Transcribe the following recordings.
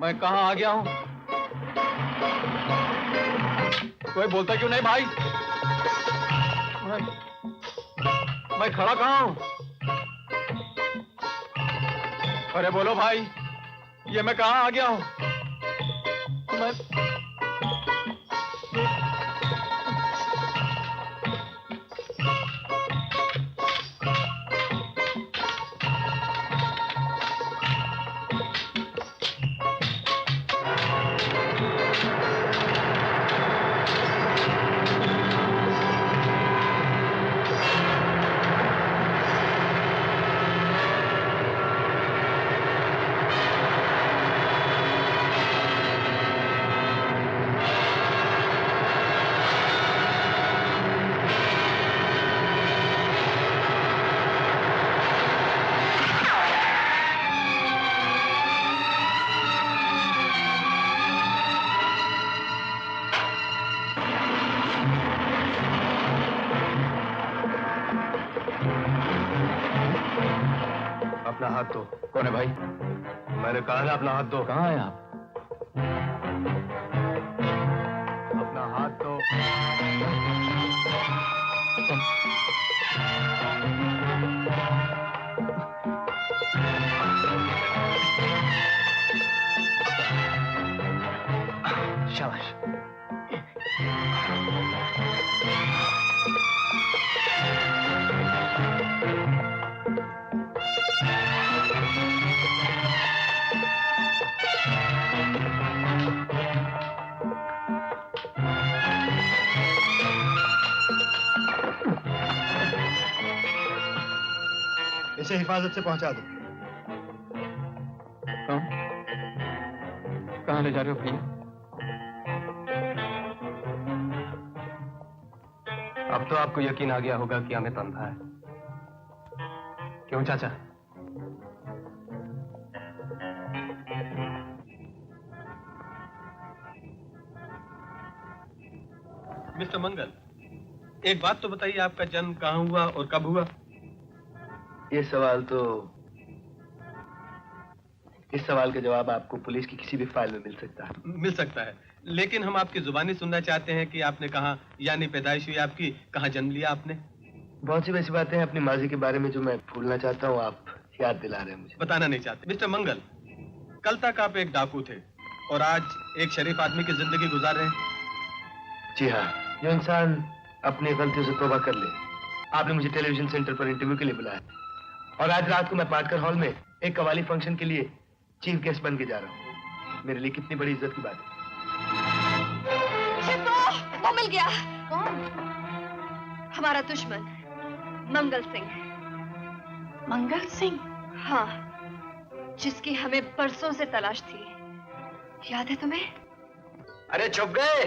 मैं कहाँ आ गया हूँ? कोई बोलता क्यों नहीं भाई? मैं खड़ा कहाँ हूँ? अरे बोलो भाई, ये मैं कहाँ आ गया हूँ? मैं अपना हाथ दो। कौन है भाई? मैंने कहा ना अपना हाथ दो। कहाँ है आप? अपना हाथ दो। शाबाश। इसे हिफाजत से पहुंचा दो। कहाँ ले जा रहे हो भैया? अब तो आपको यकीन आ गया होगा कि अमित अंधा है। क्यों चाचा? मिस्टर मंगल, एक बात तो बताइए, आपका जन्म कहाँ हुआ और कब हुआ? इस सवाल का जवाब आपको पुलिस की किसी भी फाइल में मिल सकता है। मिल सकता है, लेकिन हम आपकी जुबानी सुनना चाहते हैं कि आपने कहाँ, यानी पैदाइश हुई आपकी, कहाँ जन्म लिया आपने? बहुत सी वैसी बातें हैं अपनी माजी के बारे में जो मैं भूलना चाहता हूँ, आप याद दिला रहे हैं मुझे। बताना नहीं चाहते। मिस्टर मंगल, कल तक आप एक डाकू थे और आज एक शरीफ आदमी की जिंदगी गुजार रहे हैं। जी हाँ, जो इंसान अपनी गलतियों से तौबा कर ले। आपने मुझे टेलीविजन सेंटर पर इंटरव्यू के लिए बुलाया और आज रात को मैं पाटकर हॉल में एक कवाली फंक्शन के लिए चीफ गेस्ट बन के जा रहा हूँ। मेरे लिए कितनी बड़ी इज्जत की बात है। वो मिल गया। कौन? हमारा दुश्मन मंगल सिंह। मंगल सिंह? हाँ, जिसकी हमें परसों से तलाश थी। याद है तुम्हें? अरे छुप गए?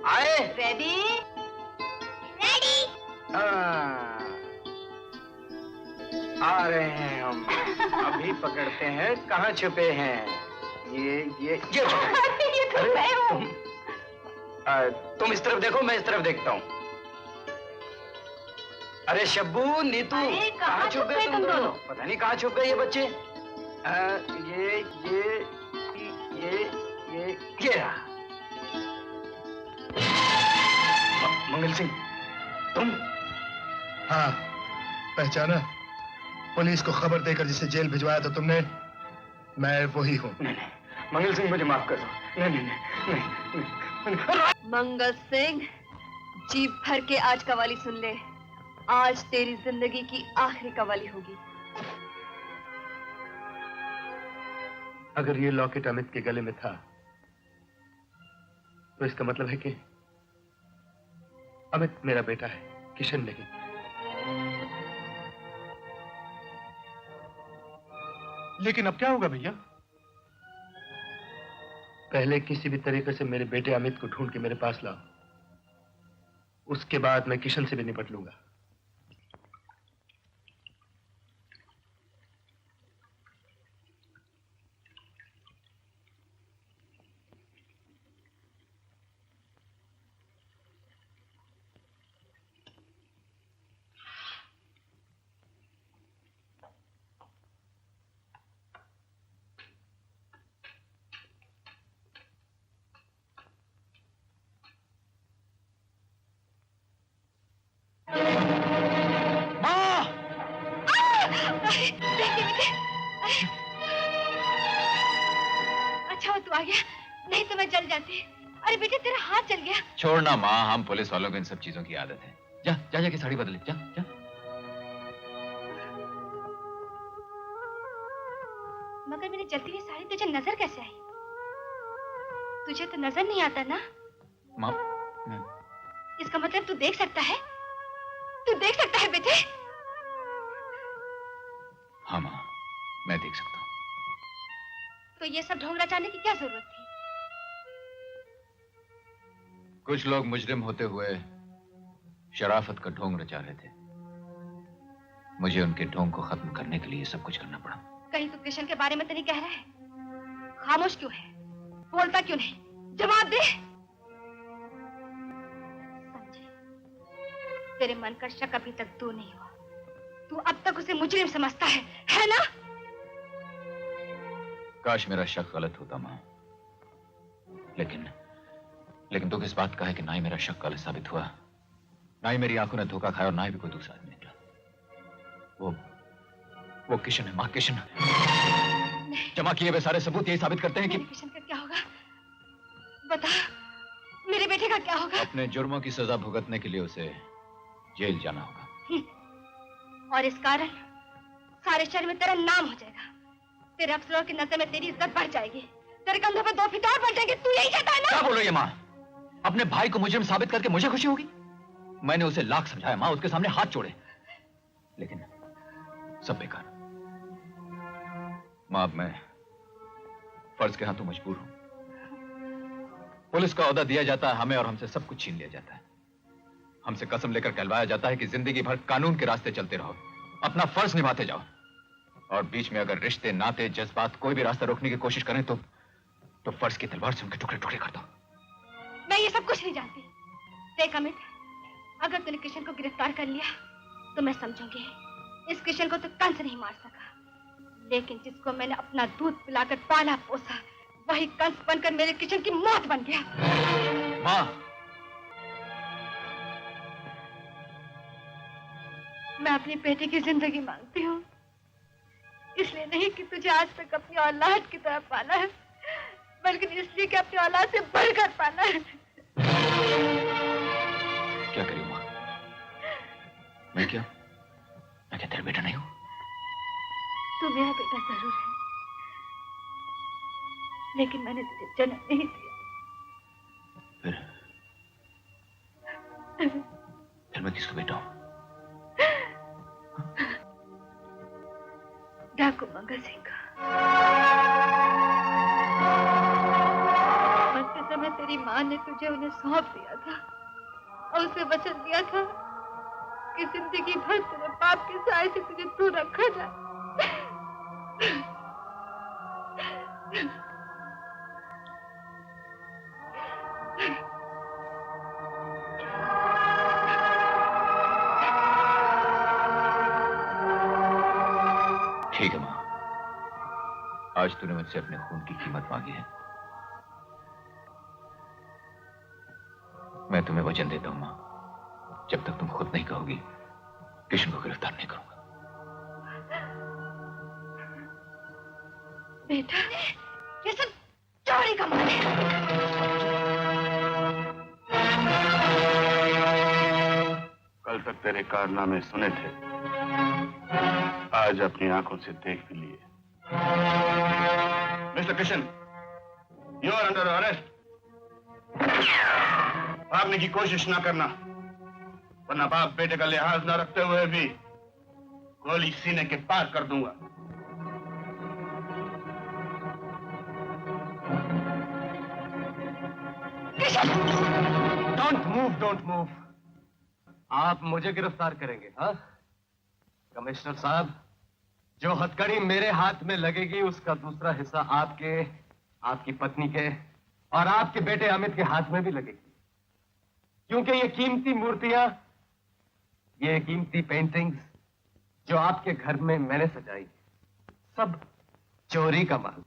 आए? रेडी? रेडी? आ रहे हैं हम। अभी पकड़ते हैं कहाँ छुपे हैं। ये तो मैं हूँ। तुम इस तरफ देखो, मैं इस तरफ देखता हूँ। अरे शब्बू, नीतू, कहाँ छुप गए तुम दोनों? पता नहीं कहाँ छुप गए ये बच्चे। ये रहा। मंगल सिंह, तुम? हाँ, पहचाना? पुलिस को खबर देकर जिसे जेल भिजवाया था तुमने, मैं वही हूँ। नहीं, मंगल सिंह मुझे माफ कर दो। नहीं। मंगल सिंह, जी भर के आज कवाली सुन ले। आज तेरी जिंदगी की आखिरी कवाली होगी। अगर ये लॉकेट अमित के गले में था, तो इसका मतलब है कि अमित मेरा बेटा है, किशन नहीं। लेकिन अब क्या होगा भैया? पहले किसी भी तरीके से मेरे बेटे अमित को ढूंढ के मेरे पास लाओ। उसके बाद मैं किशन से भी निपट लूंगा। तू आ गया, नहीं तो मैं जल जाती। अरे बेटे तेरा हाथ जल गया। छोड़ना माँ, हम पुलिस वालों को इन सब चीजों की आदत है। जा जा जाके साड़ी बदले, जा जा। मगर मेरी जलती हुई साड़ी तुझे नजर कैसे आई? तुझे तो नजर नहीं आता ना? माँ इसका मतलब तू देख सकता है? तू देख सकता है बेटे? हाँ माँ, मैं देख सकता हूँ। तो ये सब ढोंग रचाने की क्या जरूरत थी? कुछ लोग मुजरिम होते हुए शराफत का ढोंग रचा रहे थे। मुझे उनके ढोंग को खत्म करने के लिए सब कुछ करना पड़ा। कहीं तू किशन के बारे में तो नहीं कह रहा है? खामोश क्यों है? बोलता क्यों नहीं? जवाब दे। समझे, तेरे मन का शक अभी तक दूर नहीं हुआ। तू अब तक उसे मुजरिम समझता है ना? काश मेरा शक गलत होता माँ, लेकिन दुख इस बात का है कि ना ही मेरा शक गलत साबित हुआ, ना ही मेरी आंखों ने धोखा खाया और ना ही भी कोई दूसरा आदमी निकला। वो किशन है माँ, किशन। जमा किए हुए सारे सबूत यही साबित करते हैं कि किशन का क्या होगा? बता, मेरे बेटे का क्या होगा? अपने जुर्मों की सजा भुगतने के लिए उसे जेल जाना होगा। और इस कारण सारे शहर में तेरा नाम हो जाएगा। तेरे अफसरों की नजर में तेरी इज्जत बढ़ जाएगी। तेरे कंधों पे 2 फितौर बढ़ जाएंगे। तू यही चाहता है ना? क्या बोल रही है माँ? अपने भाई को मुजरिम साबित करके मुझे खुशी होगी? मैंने उसे लाख समझाया माँ, उसके सामने हाथ जोड़े, लेकिन सब बेकार। माँ, अब मैं फर्ज के हाथों मजबूर हूं। पुलिस का ओहदा दिया जाता है हमें और हमसे सब कुछ छीन लिया जाता है। हमसे कसम लेकर कहलवाया जाता है कि जिंदगी भर कानून के रास्ते चलते रहो, अपना फर्ज निभाते जाओ, और बीच में अगर रिश्ते, नाते, जज्बात कोई भी रास्ता रोकने की कोशिश करें तो फर्ज की तलवार से उनके टुकड़े टुकड़े कर दो। मैं ये सब कुछ नहीं जानती। देख अमित, अगर तूने किशन को गिरफ्तार कर लिया तो मैं समझूंगी इस किशन को तो कंस नहीं मार सका, लेकिन जिसको मैंने अपना दूध पिलाकर पाला पोसा, वही कंस बनकर मेरे किशन की मौत बन गया। माँ, मैं अपनी बेटी की जिंदगी मांगती हूँ, इसलिए नहीं कि तुझे आज तक अपनी औलाद की तरह पाला है, बल्कि इसलिए कि अपनी औलाद से बढ़कर पाला है। क्या करूं माँ? मैं क्या तेरा बेटा नहीं हूँ? तू मेरा बेटा जरूर है, लेकिन मैंने तुझे जन्म नहीं दिया। फिर मैं किसका बेटा हूँ? डाकू मंगल सिंह का। मरते समय तेरी माँ ने तुझे उन्हें सौंप दिया था और उसे वचन दिया था कि जिंदगी भर तेरे पाप के साए से तुझे दूर रखा जाए। ठीक है माँ, आज तूने मुझसे अपने खून की कीमत मांगी है, मैं तुम्हें वचन देता हूं माँ, जब तक तुम खुद नहीं कहोगी किशन को गिरफ्तार नहीं करूंगा। बेटा, ये सब चोरी का माल है। कल तक तेरे कारनामे सुने थे, आज अपनी आंखों से देख भी लिए। Mister Kishan, you are under arrest. भागने की कोशिश ना करना, वरना बाप बेटे का लिहाज ना रखते हुए भी गोली सीने के पार कर दूंगा। Don't move. आप मुझे गिरफ्तार करेंगे? हाँ कमिश्नर साहब, जो हथकड़ी मेरे हाथ में लगेगी उसका दूसरा हिस्सा आपकी पत्नी के और आपके बेटे अमित के हाथ में भी लगेगी, क्योंकि ये कीमती मूर्तियां, ये कीमती पेंटिंग्स जो आपके घर में मैंने सजाई, सब चोरी का माल।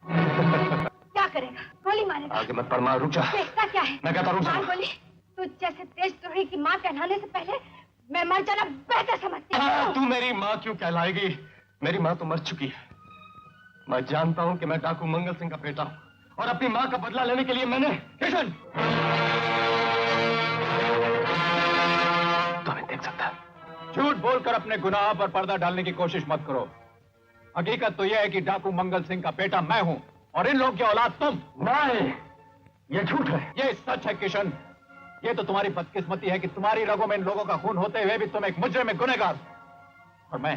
क्या करेगा? गोली मारेगा? आगे मत परमा, रुक जा। देखता क्या है? मैं कहता रुक जा। गोली तू जैसे देशद्रोही की माँ कहलाने से पहले मैं मर जाना बेहतर समझती हूँ। तू मेरी माँ क्यों कहलाएगी? मेरी माँ तो मर चुकी है। मैं जानता हूँ कि मैं डाकू मंगल सिंह का बेटा हूँ, और अपनी मां का बदला लेने के लिए मैंने किशन, तो मैं देख सकता। झूठ बोलकर अपने गुनाह पर पर्दा डालने की कोशिश मत करो। हकीकत तो यह है कि डाकू मंगल सिंह का बेटा मैं हूं और इन लोगों की औलाद तुम। नहीं, ये झूठ है। ये सच है किशन। ये तो तुम्हारी बदकिस्मती है कि तुम्हारी रगों में इन लोगों का खून होते हुए भी तुम एक मुजरिम में गुनहगार, और मैं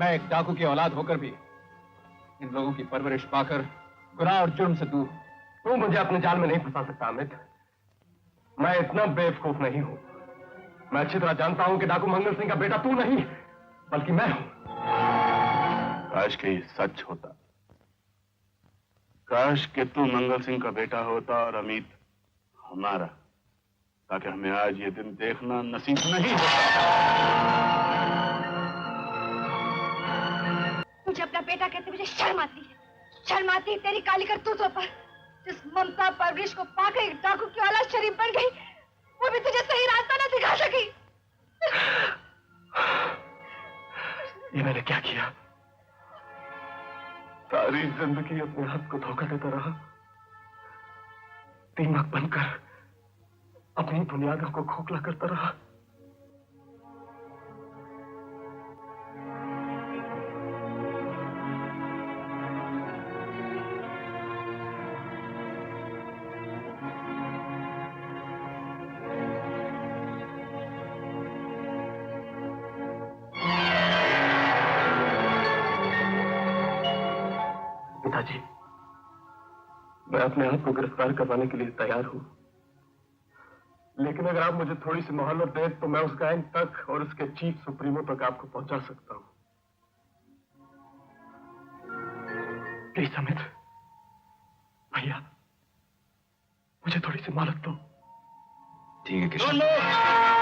एक डाकू की औलाद होकर भी इन लोगों की परवरिश पाकर गुनाह और जुर्म से दूर। तू मुझे अपने जाल में नहीं फंसा सकता अमित। मैं इतना बेवकूफ नहीं हूं। मैं अच्छी तरह जानता हूं कि डाकू मंगल सिंह का बेटा तू नहीं बल्कि मैं हूं। काश के ये सच होता। काश के तू मंगल सिंह का बेटा होता और अमित हमारा, ताकि हमें आज ये दिन देखना नसीब नहीं होता। मुझे अपना बेटा कहते मुझे शर्म आती है। शर्म आती है तेरी काली करतूतों पर। जिस ममता परवरिश को पाकर एक डाकू की औलाद शरीफ बन गई, वो भी तुझे सही रास्ता न दिखा सकी। ये मैंने क्या किया? सारी जिंदगी अपने हाथ को धोखा देता रहा, दीमक बनकर अपनी बुनियादों को खोखला करता रहा। पिताजी, मैं अपने आप को गिरफ्तार करवाने के लिए तैयार हूं, लेकिन अगर आप मुझे थोड़ी सी मोहलत दें तो मैं उस गैंग तक और उसके चीफ सुप्रीमो तक आपको पहुंचा सकता हूं। प्लीज अमित, भैया, मुझे थोड़ी सी मोहलत दो। ठीक है किशन।